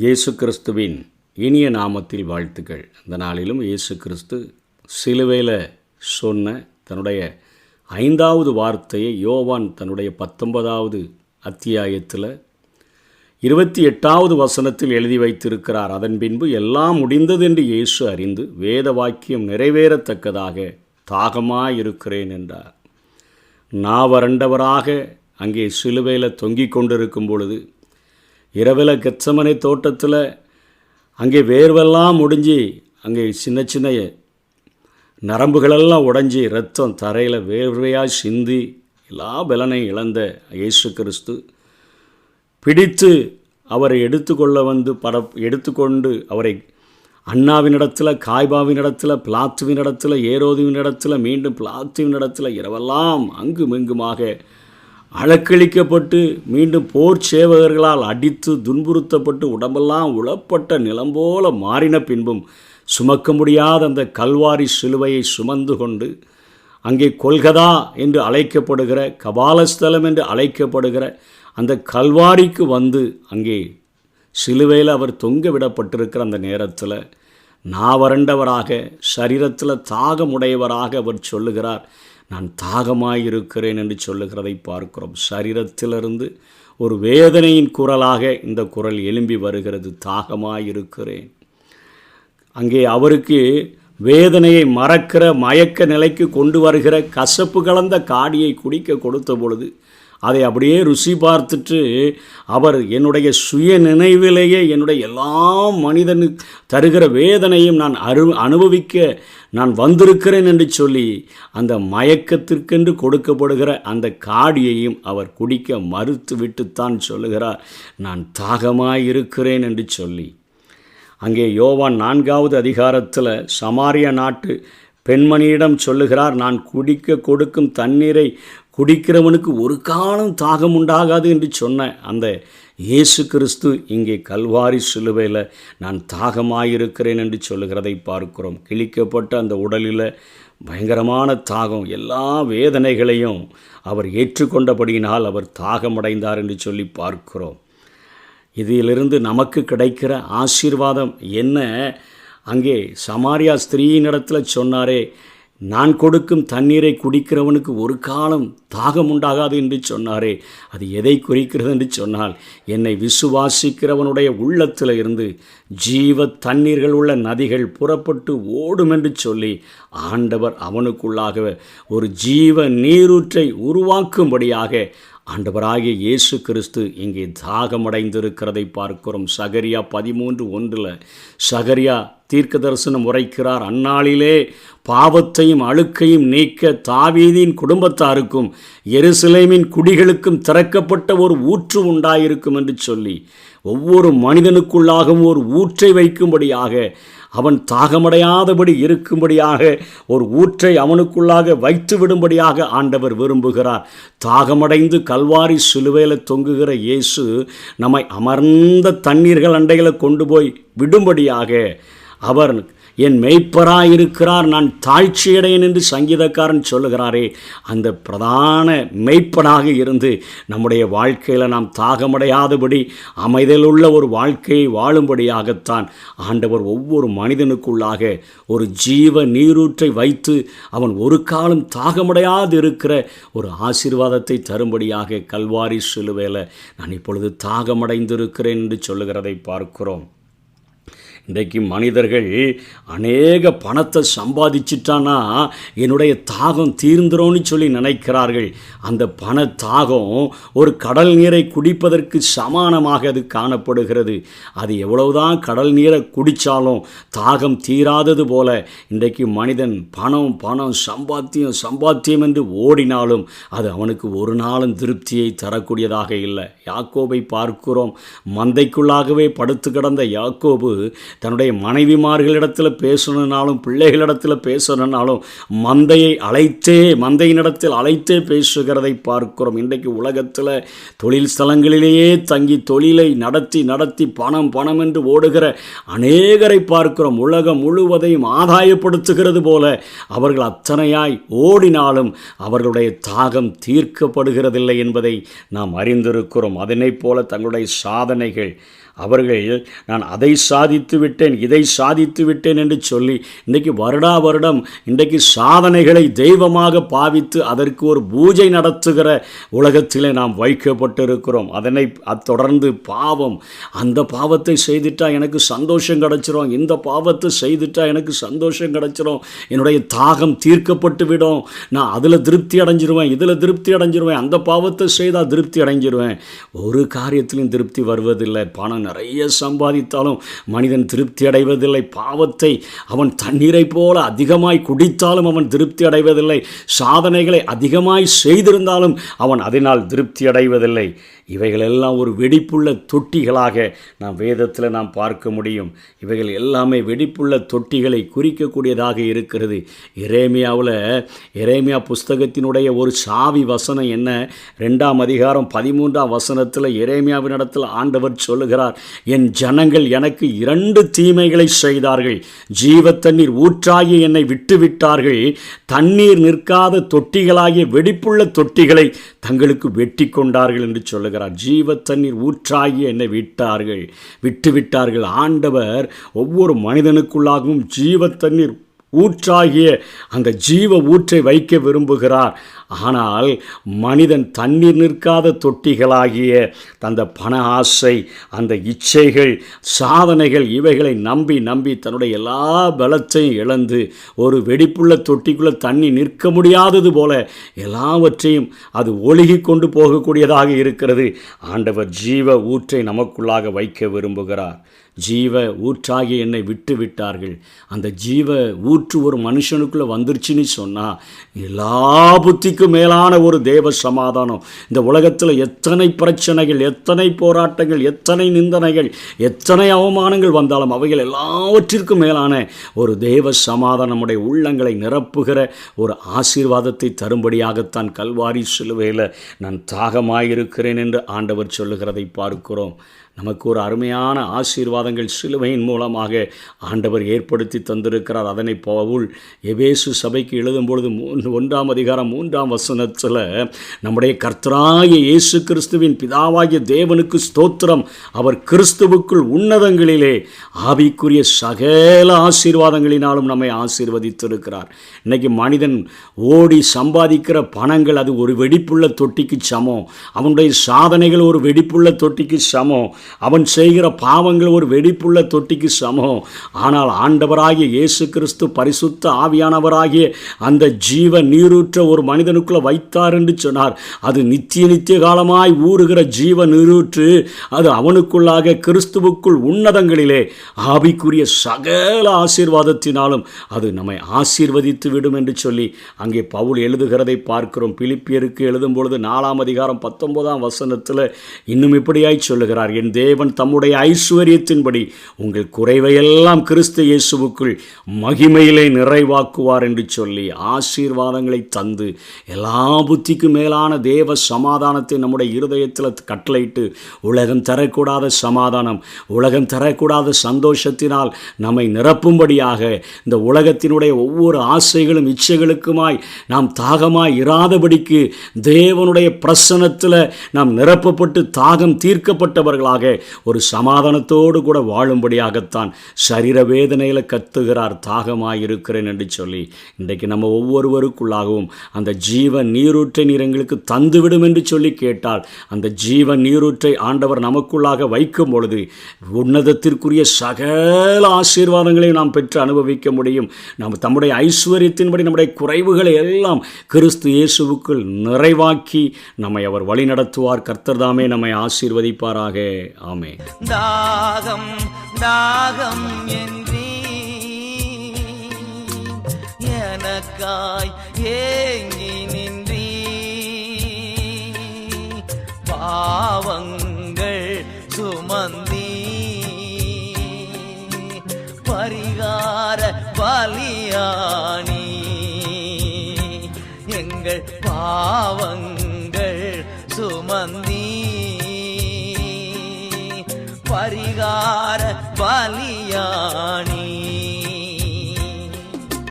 இயேசு கிறிஸ்துவின் இனிய நாமத்தில் வாழ்த்துக்கள். இந்த நாளிலும் இயேசு கிறிஸ்து சிலுவையில் சொன்ன தன்னுடைய 5வது வார்த்தையை யோவான் தன்னுடைய 19வது அத்தியாயத்தில் 28வது வசனத்தில் எழுதி வைத்திருக்கிறார். அதன் பின்பு எல்லாம் முடிந்தது என்று இயேசு அறிந்து வேத வாக்கியம் நிறைவேறத்தக்கதாக தாகமாயிருக்கிறேன் என்றார். வறண்டவராக அங்கே சிலுவையில் தொங்கிக் கொண்டிருக்கும் பொழுது, இரவில் கெத்சமனே தோட்டத்தில் அங்கே வேர்வெல்லாம் முடிஞ்சு அங்கே சின்ன சின்ன நரம்புகளெல்லாம் உடைஞ்சி ரத்தம் தரையில் வேர்வையாக சிந்தி எல்லா பலனையும் இழந்த இயேசு கிறிஸ்து பிடித்து அவரை எடுத்துக்கொண்டு அவரை அண்ணாவினிடத்தில், காய்பாவினிடத்தில், பிலாத்துவினிடத்தில், ஏரோதுவினிடத்தில், மீண்டும் பிலாத்துவினிடத்தில் இரவெல்லாம் அங்குமிங்குமாக அலக்களிக்கப்பட்டு மீண்டும் போர் சேவகர்களால் அடித்து துன்புறுத்தப்பட்டு உடம்பெல்லாம் உளப்பட்ட நிலம்போல மாறின பின்பும் சுமக்க முடியாத அந்த கல்வாரி சிலுவையை சுமந்து கொண்டு அங்கே கொல்கதா என்று அழைக்கப்படுகிற, கபாலஸ்தலம் என்று அழைக்கப்படுகிற அந்த கல்வாரிக்கு வந்து அங்கே சிலுவையில் அவர் தொங்க விடப்பட்டிருக்கிற அந்த நேரத்தில் வறண்டவராக, சரீரத்தில் தாகமுடையவராக அவர் சொல்லுகிறார், நான் தாகமாயிருக்கிறேன் என்று சொல்லுகிறதை பார்க்கிறோம். சரீரத்திலிருந்து ஒரு வேதனையின் குரலாக இந்த குரல் எழும்பி வருகிறது, தாகமாயிருக்கிறேன். அங்கே அவருக்கு வேதனையை மறக்கிற மயக்க நிலைக்கு கொண்டு வருகிற கசப்பு கலந்த காடியை குடிக்க கொடுத்த பொழுது அதை அப்படியே ருசி பார்த்துட்டு அவர் என்னுடைய சுய நினைவிலேயே என்னுடைய எல்லா மனிதனுக்கு தருகிற வேதனையும் நான் அனுபவிக்க நான் வந்திருக்கிறேன் என்று சொல்லி அந்த மயக்கத்திற்கென்று கொடுக்கப்படுகிற அந்த காடியையும் அவர் குடிக்க மறுத்து விட்டுத்தான் சொல்லுகிறார், நான் தாகமாயிருக்கிறேன் என்று சொல்லி. அங்கே யோவான் 4வது அதிகாரத்தில் சமாரியா நாட்டு பெண்மணியிடம் சொல்லுகிறார், நான் குடிக்க கொடுக்கும் தண்ணீரை குடிக்கிறவனுக்கு ஒரு காலம் தாகம் உண்டாகாது என்று சொன்ன அந்த இயேசு கிறிஸ்து இங்கே கல்வாரி சிலுவையில் நான் தாகமாயிருக்கிறேன் என்று சொல்லுகிறதை பார்க்கிறோம். கிழிக்கப்பட்ட அந்த உடலில் பயங்கரமான தாகம், எல்லா வேதனைகளையும் அவர் ஏற்றுக்கொண்டபடியினால் அவர் தாகமடைந்தார் என்று சொல்லி பார்க்கிறோம். இதிலிருந்து நமக்கு கிடைக்கிற ஆசீர்வாதம் என்ன? அங்கே சமாரியா ஸ்திரீயினிடத்தில் சொன்னாரே, நான் கொடுக்கும் தண்ணீரை குடிக்கிறவனுக்கு ஒரு காலம் தாகம் உண்டாகாது என்று சொன்னாரே, அது எதை குறிக்கிறது என்று சொன்னால், என்னை விசுவாசிக்கிறவனுடைய உள்ளத்தில் இருந்து ஜீவ தண்ணீர்கள் உள்ள நதிகள் புறப்பட்டு ஓடும் என்று சொல்லி ஆண்டவர் அவனுக்குள்ளாக ஒரு ஜீவ நீரூற்றை உருவாக்கும்படியாக ஆண்டவராகிய இயேசு கிறிஸ்து இங்கே தாகமடைந்திருக்கிறதை பார்க்கிறோம். சகரியா 13:1 சகரியா தீர்க்க தரிசனம் உரைக்கிறார், அந்நாளிலே பாவத்தையும் அழுக்கையும் நீக்க தாவீதின் குடும்பத்தாருக்கும் எருசலேமின் குடிகளுக்கும் திறக்கப்பட்ட ஒரு ஊற்று உண்டாயிருக்கும் என்று சொல்லி ஒவ்வொரு மனிதனுக்குள்ளாகவும் ஒரு ஊற்றை வைக்கும்படியாக, அவன் தாகமடையாதபடி இருக்கும்படியாக ஒரு ஊற்றை அவனுக்குள்ளாக வைத்து விடும்படியாக ஆண்டவர் விரும்புகிறார். தாகமடைந்து கல்வாரி சிலுவையில் தொங்குகிற இயேசு நம்மை அமர்ந்த தண்ணீர்கள் அண்டைகளை கொண்டு போய் விடும்படியாக அவர் என் மெய்ப்பராயிருக்கிறார், நான் தாழ்ச்சியடையேன் என்று சங்கீதக்காரன் சொல்லுகிறாரே, அந்த பிரதான மெய்ப்பனாக இருந்து நம்முடைய வாழ்க்கையில் நாம் தாகமடையாதபடி அமைதலுள்ள ஒரு வாழ்க்கையை வாழும்படியாகத்தான் ஆண்டவர் ஒவ்வொரு மனிதனுக்குள்ளாக ஒரு ஜீவ நீரூற்றை வைத்து அவன் ஒரு காலம் தாகமடையாது இருக்கிற ஒரு ஆசீர்வாதத்தை தரும்படியாக கல்வாரி சிலுவையில் நான் இப்பொழுது தாகமடைந்திருக்கிறேன் என்று சொல்லுகிறதை பார்க்கிறோம். இன்றைக்கு மனிதர்கள் அநேக பணத்தை சம்பாதிச்சிட்டானா என்னுடைய தாகம் தீர்ந்துரோன்னு சொல்லி நினைக்கிறார்கள். அந்த பண தாகம் ஒரு கடல் நீரை குடிப்பதற்கு சமானமாக அது காணப்படுகிறது. அது எவ்வளவுதான் கடல் நீரை குடித்தாலும் தாகம் தீராதது போல இன்றைக்கு மனிதன் பணம் சம்பாத்தியம் என்று ஓடினாலும் அது அவனுக்கு ஒரு நாளும் திருப்தியை தரக்கூடியதாக இல்லை. யாக்கோபை பார்க்கிறோம். மந்தைக்குள்ளாகவே படுத்து கிடந்த யாக்கோபு தன்னுடைய மனைவிமார்களிடத்தில் பேசணுனாலும் பிள்ளைகளிடத்தில் பேசணுனாலும் மந்தையினிடத்தில் அழைத்தே பேசுகிறதை பார்க்கிறோம். இன்றைக்கு உலகத்தில் தொழில் ஸ்தலங்களிலேயே தங்கி தொழிலை நடத்தி பணம் என்று ஓடுகிற அநேகரை பார்க்கிறோம். உலகம் முழுவதையும் ஆதாயப்படுத்துகிறது போல அவர்கள் அத்தனையாய் ஓடினாலும் அவர்களுடைய தாகம் தீர்க்கப்படுகிறதில்லை என்பதை நாம் அறிந்திருக்கிறோம். அதனை போல தங்களுடைய சாதனைகள், அவர்கள் நான் அதை சாதித்து விட்டேன், இதை சாதித்து விட்டேன் என்று சொல்லி இன்றைக்கு வருடா வருடம் இன்றைக்கு சாதனைகளை தெய்வமாக பாவித்து அதற்கு ஒரு பூஜை நடத்துகிற உலகத்திலே நாம் வைக்கப்பட்டிருக்கிறோம். அதனை தொடர்ந்து பாவம், அந்த பாவத்தை செய்துட்டா எனக்கு சந்தோஷம் கிடச்சிரும், இந்த பாவத்தை செய்துட்டா எனக்கு சந்தோஷம் கிடச்சிரும், என்னுடைய தாகம் தீர்க்கப்பட்டு விடும், நான் அதில் திருப்தி அடைஞ்சிருவேன், இதில் திருப்தி அடைஞ்சிருவேன், அந்த பாவத்தை செய்தால் திருப்தி அடைஞ்சிருவேன். ஒரு காரியத்திலும் திருப்தி வருவதில்லை. பணம் நிறைய சம்பாதித்தாலும் மனிதன் திருப்தி அடைவதில்லை. பாவத்தை அவன் தண்ணீரை போல அதிகமாய் குடித்தாலும் அவன் திருப்தி அடைவதில்லை. சாதனைகளை அதிகமாய் செய்திருந்தாலும் அவன் அதனால் திருப்தி அடைவதில்லை. இவைகளெல்லாம் ஒரு வெடிப்புள்ள தொட்டிகளாக நாம் வேதத்தில் நாம் பார்க்க முடியும். இவைகள் எல்லாமே வெடிப்புள்ள தொட்டிகளை குறிக்கக்கூடியதாக இருக்கிறது. எரேமியா புஸ்தகத்தினுடைய ஒரு சாவி வசனம் என்ன? 2ஆம் அதிகாரம் 13ஆம் வசனத்தில் எரேமியாவினிடத்தில் ஆண்டவர் சொல்லுகிறார், என் ஜனங்கள் எனக்கு 2 தீமைகளை செய்தார்கள். ஜீவ தண்ணீர் ஊற்றாகி என்னை விட்டுவிட்டார்கள். தண்ணீர் நிற்காத தொட்டிகளாகிய வெடிப்புள்ள தொட்டிகளை தங்களுக்கு வெட்டி கொண்டார்கள் என்று சொல்லுகிறார். ஜீவ தண்ணீர் ஊற்றாகி என்னை விட்டுவிட்டார்கள். ஆண்டவர் ஒவ்வொரு மனிதனுக்குள்ளாகவும் ஜீவ தண்ணீர் ஊற்றாகிய அந்த ஜீவ ஊற்றை வைக்க விரும்புகிறார். ஆனால் மனிதன் தண்ணீர் நிற்காத தொட்டிகளாகிய அந்த பண ஆசை, அந்த இச்சைகள், சாதனைகள், இவைகளை நம்பி தன்னுடைய எல்லா பலத்தையும் இழந்து ஒரு வெடிப்புள்ள தொட்டிக்குள்ளே தண்ணி நிற்க முடியாதது போல எல்லாவற்றையும் அது ஒழுகி கொண்டு போகக்கூடியதாக இருக்கிறது. ஆண்டவர் ஜீவ ஊற்றை நமக்குள்ளாக வைக்க விரும்புகிறார். ஜீவ ஊற்றாகி என்னை விட்டார்கள். அந்த ஜீவ ஊற்று ஒரு மனுஷனுக்குள்ளே வந்துருச்சுன்னு சொன்னால் எல்லா புத்திக்கும் மேலான ஒரு தேவ சமாதானம். இந்த உலகத்தில் எத்தனை பிரச்சனைகள், எத்தனை போராட்டங்கள், எத்தனை நிந்தனைகள், எத்தனை அவமானங்கள் வந்தாலும் அவைகள் எல்லாவற்றிற்கும் மேலான ஒரு தேவ சமாதானம் நம்முடைய உள்ளங்களை நிரப்புகிற ஒரு ஆசீர்வாதத்தை தரும்படியாகத்தான் கல்வாரி சிலுவையில் நான் தாகமாயிருக்கிறேன் என்று ஆண்டவர் சொல்லுகிறதை பார்க்கிறோம். நமக்கு ஒரு அருமையான ஆசீர்வாதங்கள் சிலுவையின் மூலமாக ஆண்டவர் ஏற்படுத்தி தந்திருக்கிறார். அதனை பவுல் எபேசு சபைக்கு எழுதும் பொழுது 1ஆம் அதிகாரம் 3ஆம் வசனத்தில் நம்முடைய கர்த்தராகிய இயேசு கிறிஸ்துவின் பிதாவாகிய தேவனுக்கு ஸ்தோத்திரம், அவர் கிறிஸ்துவுக்குள் உன்னதங்களிலே ஆவிக்குரிய சகல ஆசீர்வாதங்களினாலும் நம்மை ஆசீர்வதித்திருக்கிறார். இன்றைக்கி மனிதன் ஓடி சம்பாதிக்கிற பணங்கள் அது ஒரு வெடிப்புள்ள தொட்டிக்கு சமம். அவனுடைய சாதனைகள் ஒரு வெடிப்புள்ள தொட்டிக்கு சமம். அவன் செய்கிற பாவங்கள் ஒரு வெடிப்புள்ள தொட்டிக்கு சமம். ஆனால் ஆண்டவராகிய இயேசு கிறிஸ்து பரிசுத்த ஆவியானவராகிய அந்த ஜீவ நீரூற்ற ஒரு மனிதனுக்குள்ள வைத்தார் என்று சொன்னார். அது நித்திய காலமாய் ஊறுகிற ஜீவ நீரூற்று. அது அவனுக்குள்ளாக கிறிஸ்துவுக்குள் உன்னதங்களிலே ஆவிக்குரிய சகல ஆசீர்வாதத்தினாலும் அது நம்மை ஆசீர்வதித்து விடும் என்று சொல்லி அங்கே பவுல் எழுதுகிறதை பார்க்கிறோம். பிலிப்பியருக்கு எழுதும் பொழுது 4ஆம் அதிகாரம் 19ஆம் வசனத்தில் இன்னும் இப்படியாய் சொல்லுகிறார், என் தேவன் தம்முடைய ஐஸ்வரியத்தின்படி உங்கள் குறைவையெல்லாம் கிறிஸ்து இயேசுவுக்குள் மகிமையிலே நிறைவாக்குவார் என்று சொல்லி ஆசீர்வாதங்களை தந்து எல்லா புத்திக்கு மேலான தேவ சமாதானத்தை நம்முடைய இருதயத்தில் கட்டளையிட்டு உலகம் தரக்கூடாத சமாதானம், உலகம் தரக்கூடாத சந்தோஷத்தினால் நம்மை நிரப்பும்படியாக இந்த உலகத்தினுடைய ஒவ்வொரு ஆசைகளும் இச்சைகளுக்குமாய் நாம் தாகமாய் இராதபடிக்கு தேவனுடைய பிரசன்னத்தில் நாம் நிரப்பப்பட்டு தாகம் தீர்க்கப்பட்டவர்களாக ஒரு சமாதானத்தோடு கூட வாழும்படியாகத்தான் சரீர வேதனையில் கத்துகிறார், தாகமாயிருக்கிறேன் என்று சொல்லி. இன்றைக்கு நம்ம ஒவ்வொருவருக்குள்ளாகவும் அந்த ஜீவ நீரூற்றை நீர் எங்களுக்கு தந்துவிடும் என்று சொல்லி கேட்டால் அந்த ஜீவ நீரூற்றை ஆண்டவர் நமக்குள்ளாக வைக்கும் பொழுது உன்னதத்திற்குரிய சகல ஆசீர்வாதங்களையும் நாம் பெற்று அனுபவிக்க முடியும். நாம் தம்முடைய ஐஸ்வர்யத்தின்படி நம்முடைய குறைவுகளை எல்லாம் கிறிஸ்து இயேசுவுக்குள் நிறைவாக்கி நம்மை அவர் வழி நடத்துவார். கர்த்தர் தாமே நம்மை ஆசீர்வதிப்பாராக. ஆமே. தாகம் தாகம் என்றீ எனக்காய் ஏங்கி நின்றீ, பாவங்கள் சுமந்தீ, பரிகார பலியானி, எங்கள் பாவங்கள் சுமந்தீ, பரிகார பலியானி.